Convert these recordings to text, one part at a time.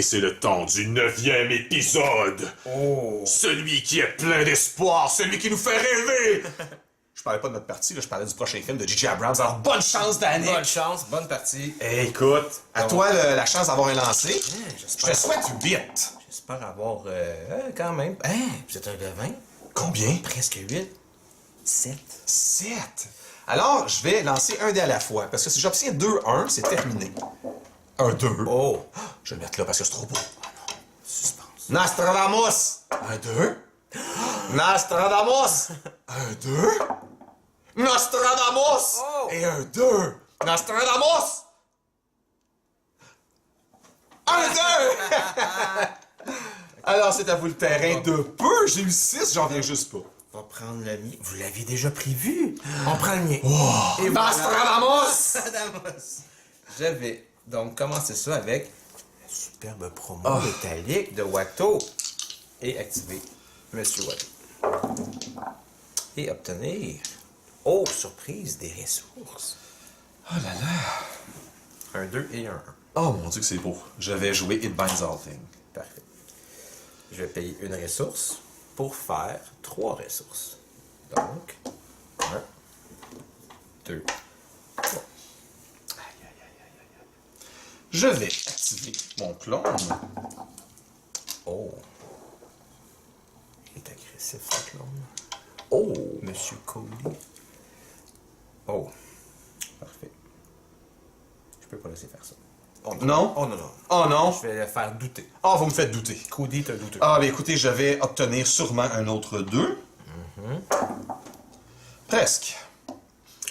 Et c'est le temps du 9e épisode. Oh! Celui qui est plein d'espoir, celui qui nous fait rêver. Je parlais pas de notre partie, là, je parlais du prochain film de J.J. Abrams. Alors, bonne chance, Danick! Bonne chance, bonne partie. Hey, écoute, à toi la chance d'avoir un lancé. Je J'espère, te souhaite 8. j'espère avoir quand même. Vous êtes un de 20? Combien? Presque 8. 7. 7. Alors, je vais lancer un dé à la fois, parce que si j'obtiens 2-1, c'est terminé. Un 2. Oh! Je vais le mettre là parce que c'est trop beau. Suspense. Nostradamus! Un 2. Nostradamus! Un 2. Nostradamus! Oh! Et un 2. Nostradamus! Un 2! Alors, c'est à vous le terrain de peu. J'ai eu 6, j'en viens juste pas. On va prendre le mien. Vous l'aviez déjà prévu. On prend le mien. Et Nostradamus! Nostradamus! Je vais donc commencer ça avec la superbe promo métallique de Watto. Et activer Monsieur Watto. Et obtenir, oh surprise, des ressources. Oh là là. Un 2 et un 1. Oh mon Dieu que c'est beau. Je vais jouer It Binds All Things. Parfait. Je vais payer une ressource pour faire 3 ressources. Donc, 1, 2, 3. Je vais activer mon clone. Oh. Il est agressif, ce clone. Oh! Monsieur Cody. Oh. Parfait. Je peux pas laisser faire ça. Oh Non? Oh non, non. Oh non? Je vais le faire douter. Oh, vous me faites douter. Cody est un douteux. Ah, ben écoutez, je vais obtenir sûrement un autre 2. Presque.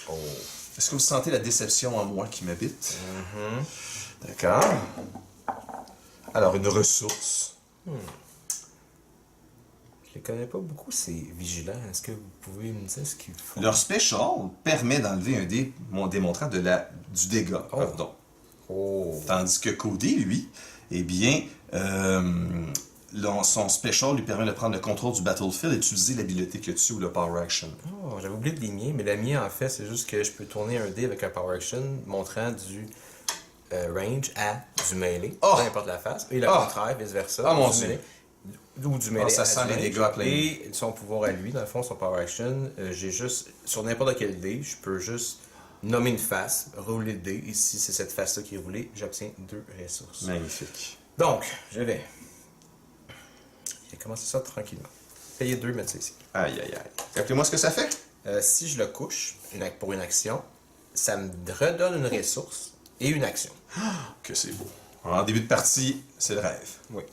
Oh. Est-ce que vous sentez la déception en moi qui m'habite? D'accord. Alors, une ressource. Je les connais pas beaucoup, ces vigilants. Est-ce que vous pouvez me dire ce qu'ils font? Leur special permet d'enlever un dé démontrant du dégât. Pardon. Oh. Tandis que Cody, lui, eh bien, son special lui permet de prendre le contrôle du battlefield et d'utiliser l'habileté que tu ou le power action. Oh, j'avais oublié de les miens, mais la mienne, en fait, c'est juste que je peux tourner un dé avec un power action montrant du range à du melee, Oh! peu importe la phase, et le Oh! contraire, vice-versa. Oh, mon du Dieu! melee, ou du melee ça à sent du les range. dégâts à plein. Et son pouvoir à lui, dans le fond, son power action, j'ai juste, sur n'importe quel dé, je peux juste nommer une face, rouler le dé, et si c'est cette face-là qui est roulée, j'obtiens 2 ressources. Magnifique. Donc, je vais commencer ça tranquillement. Payer 2, mettre ça ici. Aïe, aïe, aïe. Rappelez-moi ce que ça fait? Si je le couche pour une action, ça me redonne une ressource et une action. Que c'est beau. En début de partie, c'est le rêve. Oui.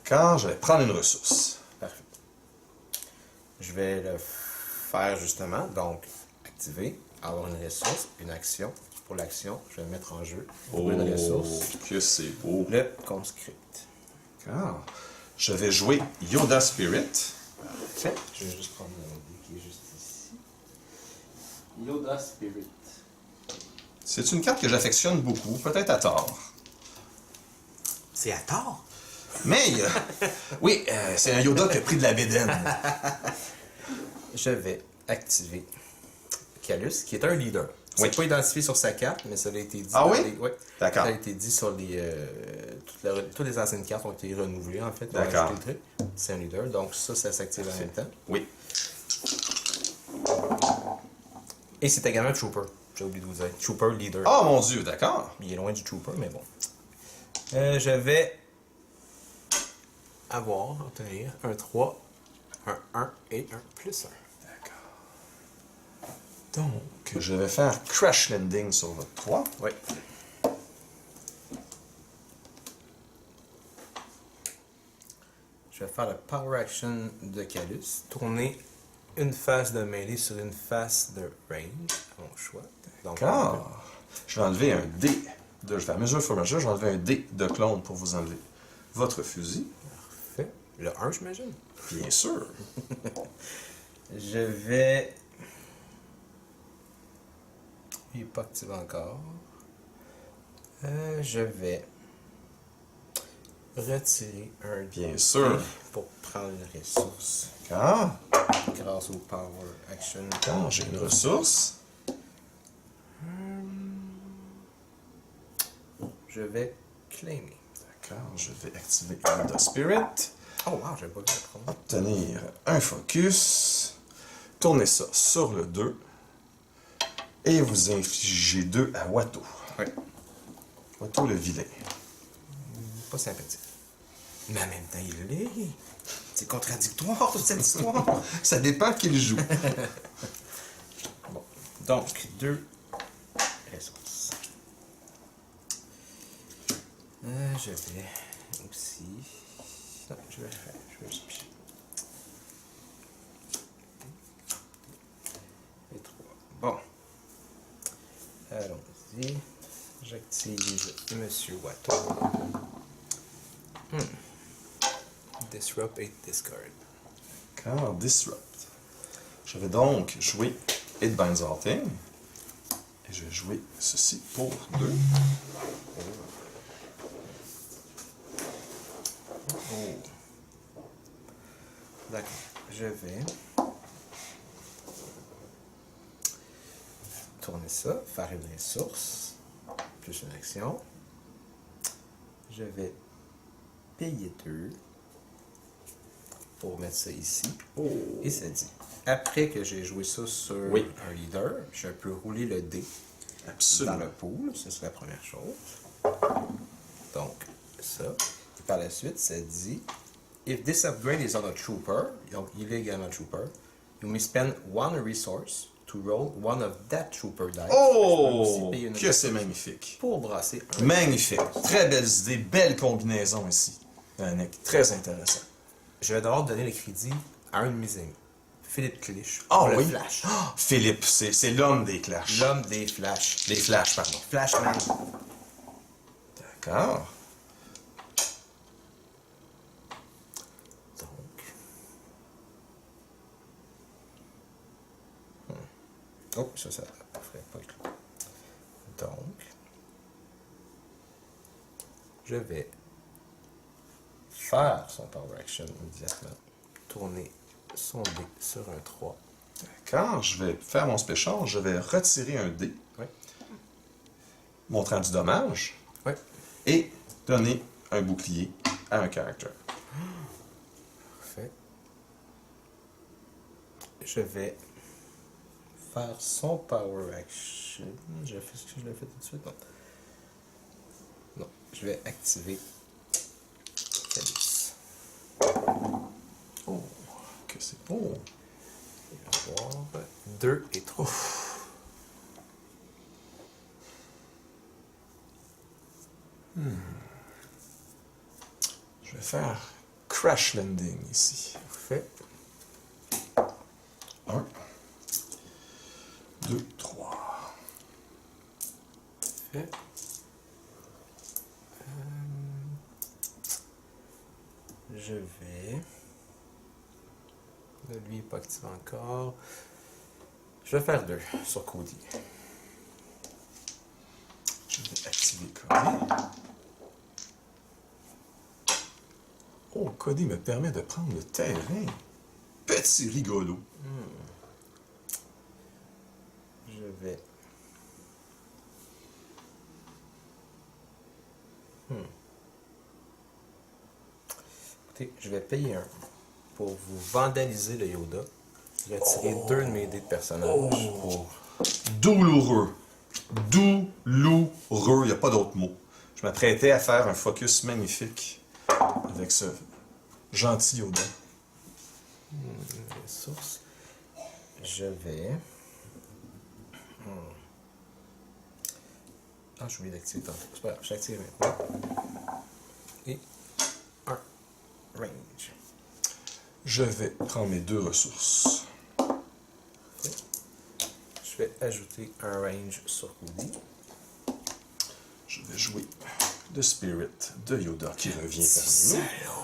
D'accord, je vais prendre une ressource. Parfait. Je vais le faire justement, donc activer, avoir une ressource, une action. Pour l'action, je vais mettre en jeu une ressource, que c'est beau. le conscript. D'accord. Je vais jouer Yoda Spirit. Parfait. Je vais juste prendre mon dé qui est juste ici. Yoda Spirit. C'est une carte que j'affectionne beaucoup, peut-être à tort. C'est à tort. Mais, oui, c'est un Yoda qui a pris de la bédaine. Je vais activer Calus, qui est un leader. C'est Oui. pas identifié sur sa carte, mais ça a été dit. Ah dans oui? Oui. D'accord. Ça a été dit sur les. Toutes les anciennes cartes ont été renouvelées, en fait. On a D'accord. ajouté le truc. C'est un leader, donc ça s'active en même temps. Oui. Et c'est également un Trooper. J'ai oublié de vous dire. Trooper leader. Oh mon Dieu, d'accord. Il est loin du Trooper, mais bon. Je vais obtenir un 3, un 1 et un plus 1. Donc, je vais faire Crash Landing sur votre 3. Oui. Je vais faire le Power Action de Calus. Tourner une face de mêlée sur une face de range, à mon choix. Donc, D'accord. Je vais enlever un dé. Je vais à mesure for measure, je vais enlever un dé de clone pour vous enlever votre fusil. Parfait. Le 1, j'imagine. Bien sûr. Je vais... Il n'est pas activé encore. Je vais retirer un Bien sûr. pour prendre une ressource. D'accord. Grâce au Power Action. D'accord, j'ai une ressource. Je vais claimer. D'accord, je vais activer Yoda Spirit. Oh wow, j'avais pas vu la promo. Obtenir un focus. Tournez ça sur le 2. Et vous infligez 2 à Watto. Oui. Watto le vilain. Pas sympathique. Mais en même temps, il l'est. C'est contradictoire, toute cette histoire. Ça dépend qui joue. Bon. Donc, 2 ressources. Je vais aussi... Non, je vais juste piger. Et 3. Bon. Allons-y. J'active Monsieur Watto. Disrupt et Discard. D'accord, Disrupt. Je vais donc jouer It Binds All Thing. Et je vais jouer ceci pour 2. Oh. D'accord. Je vais tourner ça, faire une ressource, plus une action. Je vais payer 2 pour mettre ça ici. Oh. Et ça dit, après que j'ai joué ça sur Oui. un leader, je peux rouler le dé dans Absolument. le pool, ce serait la première chose. Donc, ça. Et par la suite, ça dit, if this upgrade is on a trooper, donc il est également trooper, you may spend 1 resource to roll one of that trooper dice. Je peux aussi Oh! payer une Que c'est magnifique. pour brasser un. Magnifique. Très belles idées, belle combinaison ici. Yannick, très intéressant. Je vais devoir donner le crédit à un de mes amis, Philippe Clich. Ah pour le oui? Flash. Ah, Philippe, c'est l'homme des clashs. L'homme des Flash. Des flashs, pardon. Flashman. D'accord. Donc. Oh, ça ferait pas le clou. Donc. Je vais faire son Power Action immédiatement. Tourner son dé sur un 3. D'accord, je vais faire mon special. Je vais retirer un dé, Oui. montrant du dommage, Oui. et donner un bouclier à un caractère. Parfait. Je vais faire son Power Action. Je fais ce que je l'ai fait tout de suite. Non. Non. Je vais activer Calice. Oh, que c'est beau. Et on va voir 2 et 3. Je vais faire Crash Landing ici. Parfait. 1, 2, 3. Parfait. Je vais... Là, lui n'est pas activé encore. Je vais faire 2 sur Cody. Je vais activer Cody. Oh, Cody me permet de prendre le terrain. Petit rigolo. Je vais... Écoutez, je vais payer 1 pour vous vandaliser le Yoda. Retirer 2 de mes dés de personnage pour... Douloureux. Douloureux. Il n'y a pas d'autre mot. Je m'apprêtais à faire un focus magnifique avec ce gentil Yoda. Ressources. Je vais... Ah, j'ai oublié d'activer tantôt. C'est pas grave, j'active maintenant. Et 1 range. Je vais prendre mes 2 ressources. Je vais ajouter un range sur Cody. Je vais jouer le Spirit de Yoda qui revient parmi nous.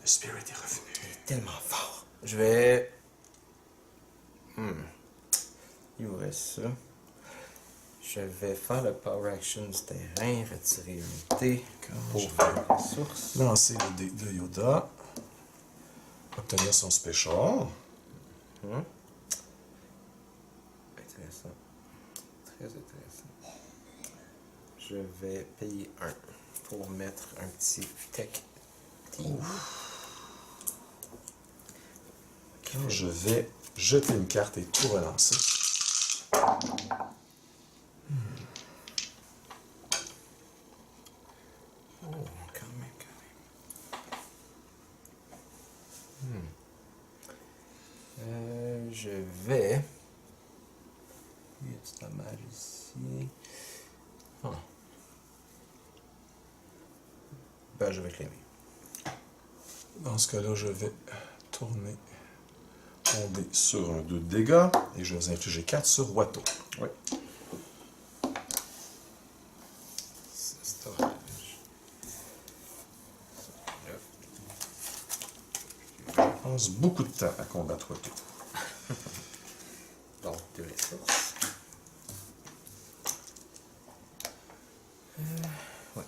Le Spirit est revenu. Tellement fort. Je vais... Il vous reste ça. Je vais faire le Power Action du terrain, retirer une dé pour je faire une ressource. Lancer le dé de Yoda. Obtenir son special. Intéressant. Très intéressant. Je vais payer 1 pour mettre un petit tech team. Je vais jeter une carte et tout relancer. Oh, quand même. Je vais... Il y a du dommage ici. Ah. Ben, je vais claimer. Dans ce cas-là, je vais tourner mon dé sur un 2 de dégâts et je vais infliger 4 sur Watto. Oui. Ça, c'est dommage. Je passe beaucoup de temps à combattre Watto. Donc, 2 ressources. Ouais.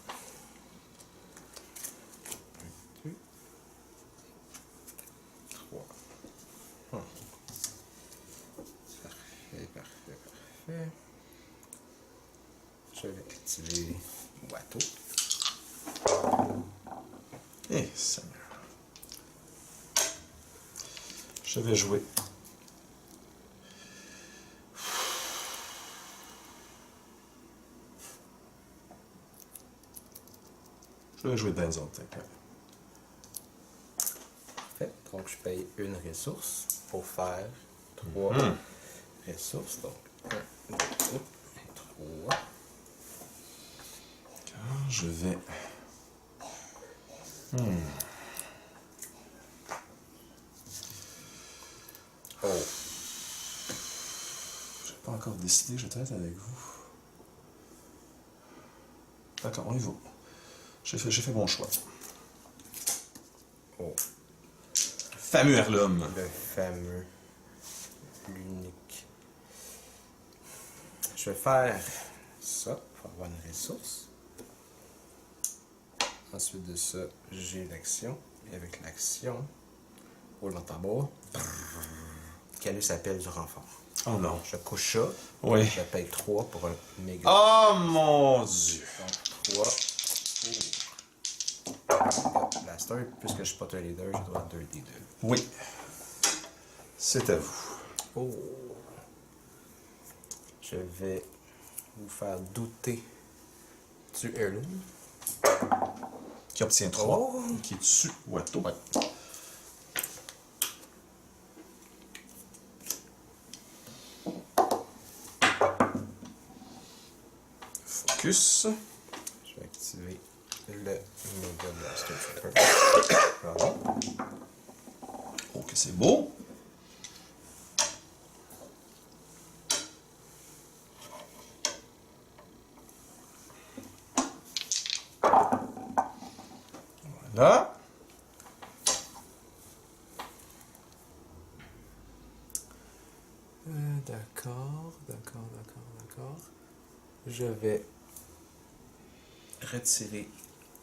1, 2, 3. Parfait. Je vais activer Watto. Eh, Seigneur. Je vais jouer. Je vais jouer Denzalting. Parfait. Donc, je paye une ressource pour faire 3 ressources. Donc, 1, 2, 3. Je vais... Oh. J'ai pas encore décidé, je vais être avec vous. D'accord, on y va. J'ai fait mon choix. Oh. Fameux Erlum. Le fameux. L'unique. Je vais faire ça pour avoir une ressource. Ensuite de ça, j'ai l'action. Et avec l'action, roule dans tambour. Calus appelle du renfort. Oh non. Je couche ça. Oui. Je paye 3 pour un méga. Oh mon Dieu. Donc 3 pour Blaster. Puisque je suis pas un leader, je dois 2 des 2. Oui. C'est à vous. Oh. Je vais vous faire douter du heirloom. Qui obtient 3. Oh. Qui tue Watto. Ouais. Focus. Je vais activer le Mega Blaster Trooper. Pardon. Oh, que c'est beau. Voilà. D'accord. Je vais retirer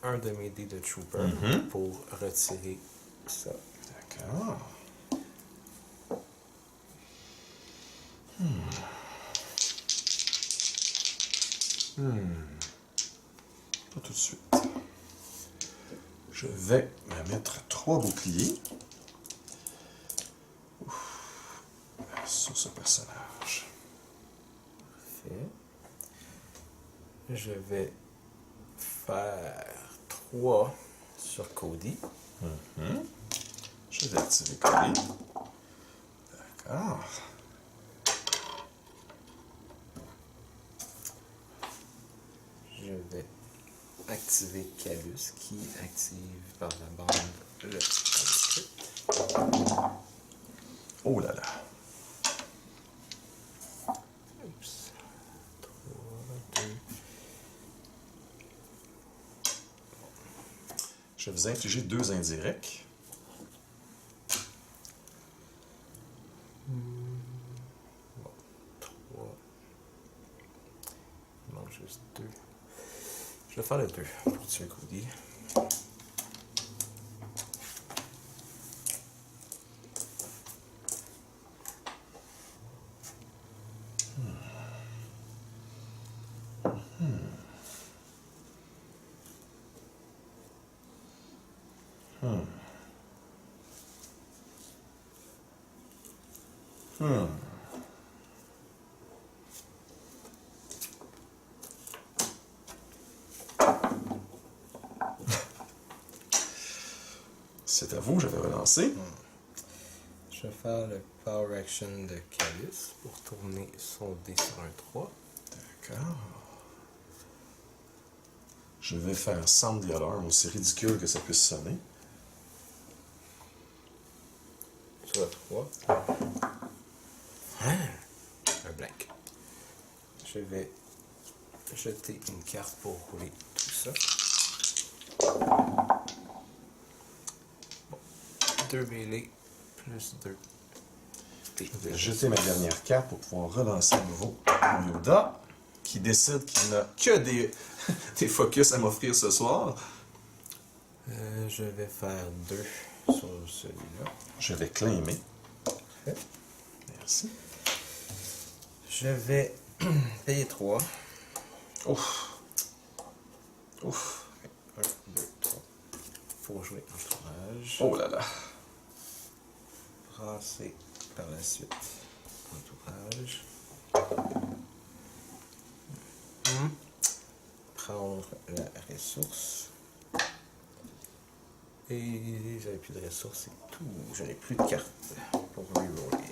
un de mes dés de Trooper pour retirer ça. D'accord. Pas tout de suite. Je vais me mettre 3 boucliers. Sur ce personnage. Parfait. Je vais faire 3 sur Cody. Je vais activer Cody. D'accord. Je vais activer Calus qui active par la bande le script. Oh là là. Oups. 3, 2. Je vais vous infliger 2 indirects. Bon, 3. Il manque juste 2. Je vais faire les 2 pour tuer Cody. C'est à vous, j'avais relancé. Je vais faire le Power Action de Calus pour tourner son dé sur un 3. D'accord. Je vais faire Sound the Alarm, aussi ridicule que ça puisse sonner. Sur le 3. Un blank. Je vais jeter une carte pour rouler tout ça. Bon. 2 mêlées plus 2. Je vais jeter ma dernière carte pour pouvoir relancer à nouveau mon Yoda, qui décide qu'il n'a que des focus à m'offrir ce soir. Je vais faire 2 sur celui-là. Je vais claimer. Parfait. Merci. Je vais payer 3. Ouf. Ouf. 1, 2, 3. Pour jouer entourage. Oh là là. Brasser par la suite. Entourage. Prendre la ressource. Et j'avais plus de ressources, c'est tout. Je n'ai plus de cartes pour reroller.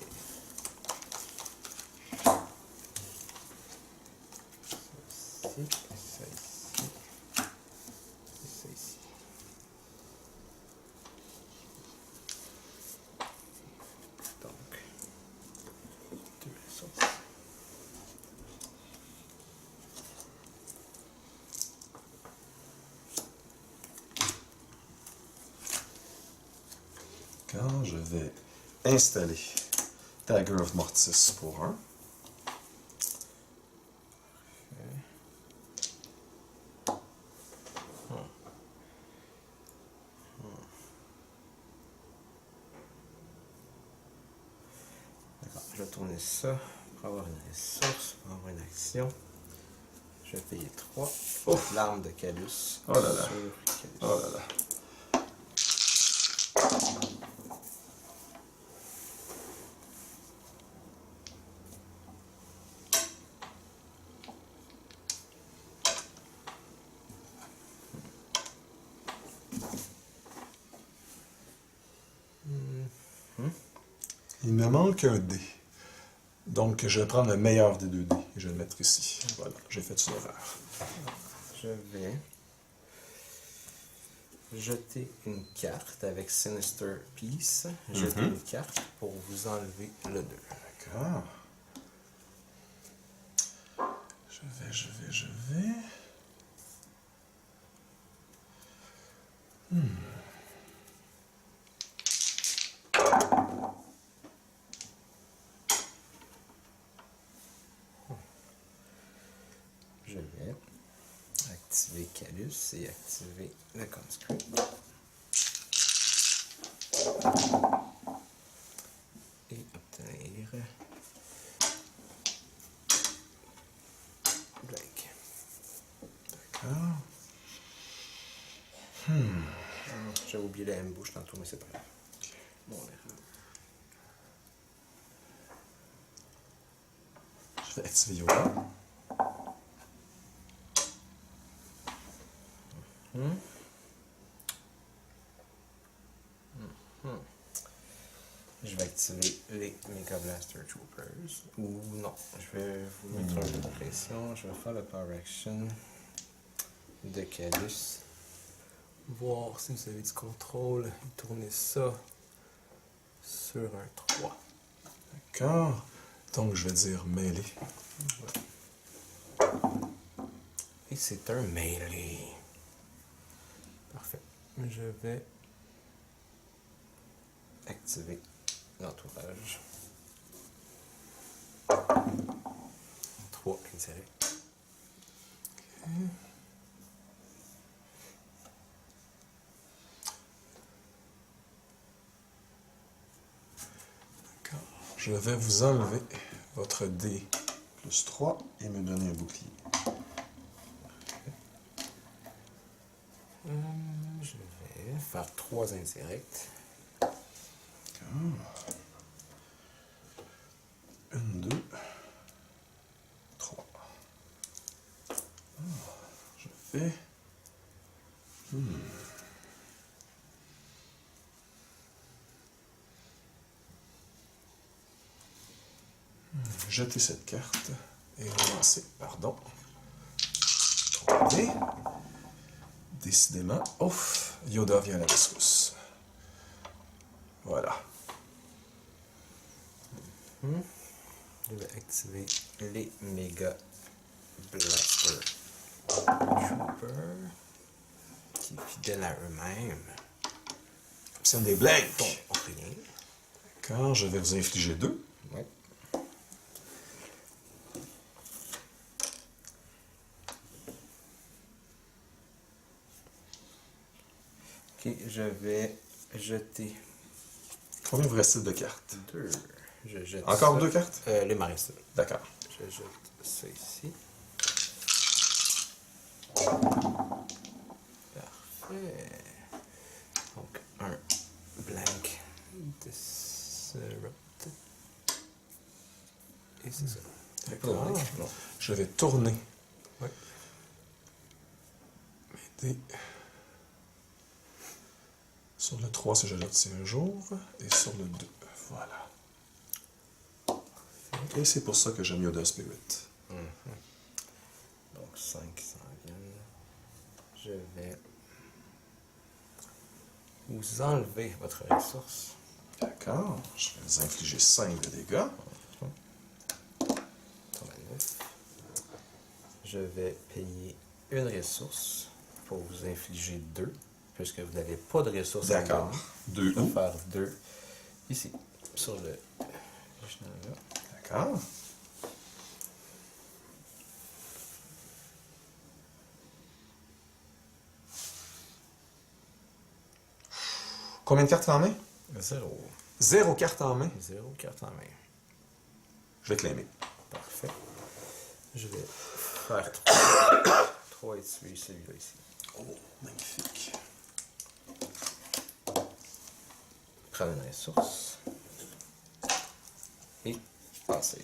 Ça ici. Et ça ici. Donc, 2 ressources. Quand je vais installer Dagger of Mortis pour 1. D'accord, je vais tourner ça pour avoir une ressource, pour avoir une action. Je vais payer 3. L'arme de Calus. Oh là là. Sur Calus. Oh là là. Il me manque un dé. Donc, je vais prendre le meilleur des 2 dés et je vais le mettre ici. Voilà, j'ai fait une erreur. Je vais jeter une carte avec Sinister Peace. Jeter une carte pour vous enlever le 2. D'accord. Je vais. Je vais activer Calus et activer le Conscript. Et obtenir Blake. D'accord. J'ai oublié la M-bouche tantôt, mais c'est pas grave. Bon, on verra. Je vais activer Yoda. Je vais activer les Mega Blaster Troopers. Ou non, je vais vous mettre un peu de pression. Je vais faire le Power Action de Calus. Voir si vous avez du contrôle et tourner ça sur un 3. D'accord. Donc, je vais dire mêlée. Et c'est un melee. Parfait. Je vais activer l'entourage. 3 indirect. D'accord. Je vais vous enlever votre dé plus 3 et me donner un bouclier. Je vais faire 3 indirects. Une, deux, trois. Je fais... Jeter cette carte et relancer. Pardon. Trompé. Décidément. Ouf! Yoda vient à la ressource. Voilà. Je vais activer les Mega Blaster Trooper qui est fidèle à eux-mêmes. C'est des blancs. Bon, rien. D'accord, je vais vous infliger 2. Ouais. Ok, je vais jeter Combien vous reste de cartes? 2. Je jette Encore ça. 2 cartes? Les maristes. D'accord. Je jette ça ici. Parfait. Donc, un blank disrupt. Et c'est ça. D'accord. Non. Je vais tourner. Ouais. M'aider. Sur le 3, si je l'obtiens un jour. Et sur le 2. Voilà. Et c'est pour ça que j'aime Yoda Spirit. Donc 5 qui s'en viennent. Je vais vous enlever votre ressource. D'accord. Je vais vous infliger 5 de dégâts. Tombe à 9. Je vais payer une ressource pour vous infliger 2, puisque vous n'avez pas de ressources. D'accord. à 2 Je vais où? faire 2 ici, sur le... là. D'accord. Combien de cartes en main? 0. 0 carte en main. 0 carte en main. Je vais claimer. Parfait. Je vais faire 3 et tuer celui-là ici. Oh, magnifique. Prendre une ressource. Et passer.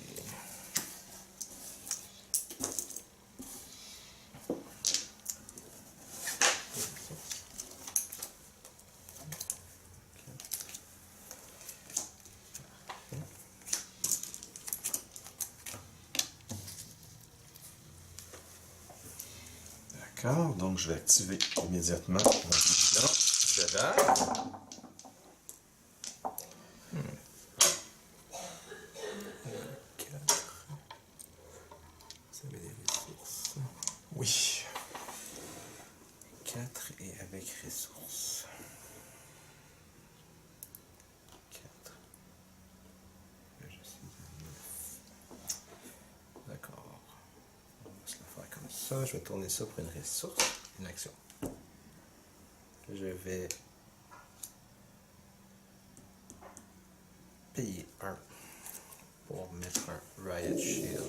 D'accord, donc je vais activer immédiatement mon vigilance. Dedans. Vous avez des ressources. Oui. 4 et avec ressources. 4. Je suis à 9. D'accord. On va se le faire comme ça. Je vais tourner ça pour une ressource, une action. Je vais payer 1 pour mettre un Riot Shield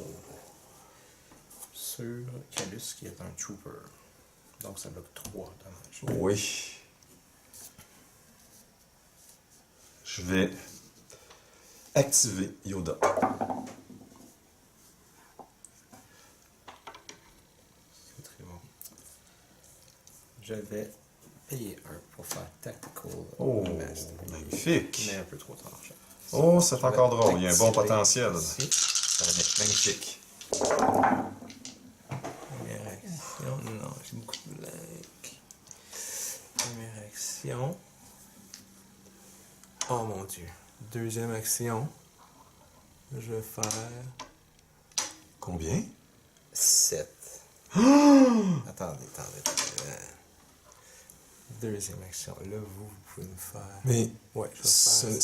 sur Calus qui est un Trooper. Donc ça bloque 3 dommages. Oui. Je vais activer Yoda. C'est très bon. Je vais payer 1 pour faire Tactical Oh, Master. magnifique. Mais un peu trop tard. Oh, c'est encore drôle. Il y a un bon activer potentiel. ici. Ça va être magnifique. Première action. Non, j'ai beaucoup de blagues. Première action. Oh mon dieu. Deuxième action. Je vais faire Combien? 7. Attendez. Deuxième action. Là, vous pouvez me faire. Mais Ouais, je vais faire.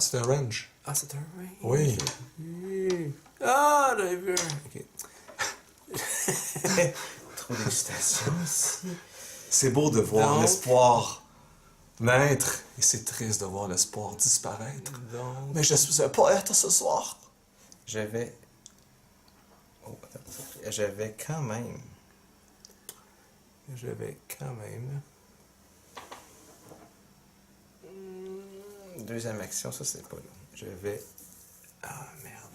c'est un range. Ah, c'est un range. Oui. Ah, j'avais vu un. Ok. Trop d'excitation ici. C'est beau de voir Donc- l'espoir naître et c'est triste de voir l'espoir disparaître. Donc, Mais je suis un poète ce soir. je vais. Oh, attends. Je vais quand même. Deuxième action, ça c'est pas là. Je vais. Ah merde.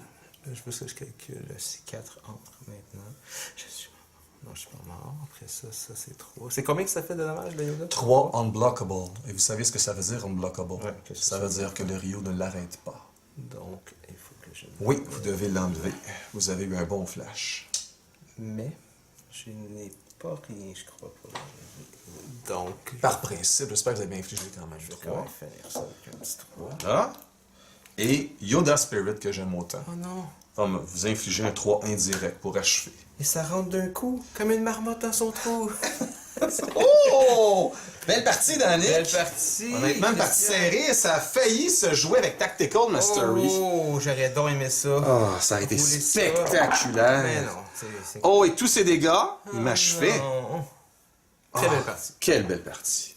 Je veux que je calcule. C'est 4 entre maintenant. Je suis non, je suis pas mort. Après ça, ça c'est 3. C'est combien que ça fait de dommages, le Yoda? 3 unblockable. Et vous savez ce que ça veut dire, unblockable? Ouais, qu'est-ce que ça veut dire que le Ryu ne l'arrête pas. Donc, il faut que je... Oui, vous devez l'enlever. Vous avez eu un bon flash. Mais, je n'ai pas rien, je crois pas. Donc, Par principe, j'espère que vous avez bien infligé quand même. je vais quand même finir ça avec un petit 3. Là. Et Yoda Spirit que j'aime autant. Oh non! Va vous infliger un 3 indirect pour achever. Et ça rentre d'un coup, comme une marmotte dans son trou. Oh! Belle partie, Danick! Belle partie! Honnêtement, une partie serrée, ça a failli se jouer avec Tactical Mastery. Oh, j'aurais donc aimé ça. Oh, ça a été Rouler ça. spectaculaire. Mais non, c'est... Oh, et tous ces dégâts, il m'achevait. Non. Très belle partie. Quelle belle partie.